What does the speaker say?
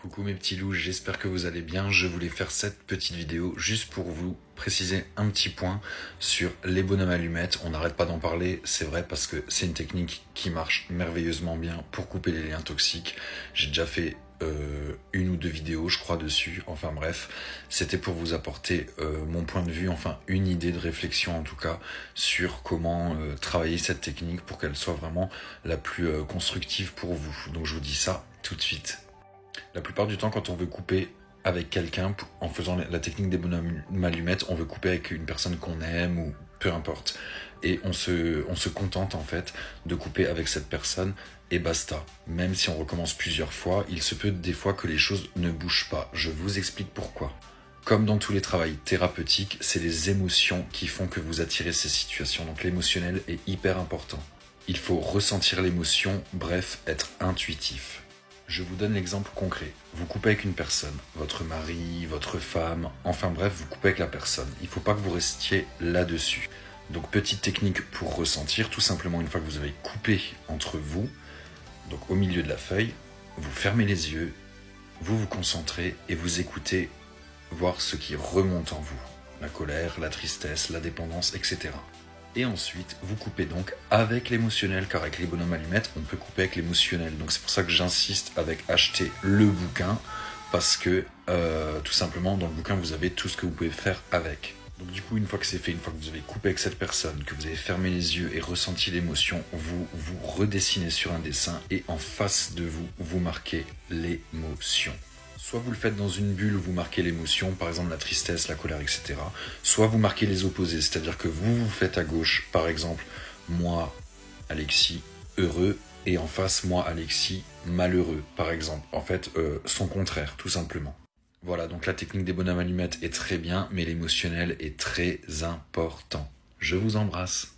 Coucou mes petits loups, j'espère que vous allez bien. Je voulais faire cette petite vidéo juste pour vous préciser un petit point sur les bonhommes allumettes. On n'arrête pas d'en parler, c'est vrai, parce que c'est une technique qui marche merveilleusement bien pour couper les liens toxiques. J'ai déjà fait une ou deux vidéos, je crois, dessus. Enfin bref, c'était pour vous apporter mon point de vue, enfin une idée de réflexion en tout cas, sur comment travailler cette technique pour qu'elle soit vraiment la plus constructive pour vous. Donc je vous dis ça tout de suite. La plupart du temps, quand on veut couper avec quelqu'un, en faisant la technique des bonhommes allumettes, on veut couper avec une personne qu'on aime ou peu importe. Et on se contente en fait de couper avec cette personne et basta. Même si on recommence plusieurs fois, il se peut des fois que les choses ne bougent pas. Je vous explique pourquoi. Comme dans tous les travails thérapeutiques, c'est les émotions qui font que vous attirez ces situations. Donc l'émotionnel est hyper important. Il faut ressentir l'émotion, bref, être intuitif. Je vous donne l'exemple concret. Vous coupez avec une personne, votre mari, votre femme, enfin bref, vous coupez avec la personne. Il ne faut pas que vous restiez là-dessus. Donc petite technique pour ressentir, tout simplement une fois que vous avez coupé entre vous, donc au milieu de la feuille, vous fermez les yeux, vous vous concentrez et vous écoutez voir ce qui remonte en vous. La colère, la tristesse, la dépendance, etc. Et ensuite, vous coupez donc avec l'émotionnel, car avec les bonhommes allumettes, on peut couper avec l'émotionnel. Donc c'est pour ça que j'insiste avec acheter le bouquin, parce que tout simplement, dans le bouquin, vous avez tout ce que vous pouvez faire avec. Donc du coup, une fois que c'est fait, une fois que vous avez coupé avec cette personne, que vous avez fermé les yeux et ressenti l'émotion, vous redessinez sur un dessin et en face de vous, vous marquez l'émotion. Soit vous le faites dans une bulle où vous marquez l'émotion, par exemple la tristesse, la colère, etc. Soit vous marquez les opposés, c'est-à-dire que vous faites à gauche, par exemple, moi, Alexis, heureux, et en face, moi, Alexis, malheureux, par exemple. En fait, son contraire, tout simplement. Voilà, donc la technique des bonhommes allumettes est très bien, mais l'émotionnel est très important. Je vous embrasse.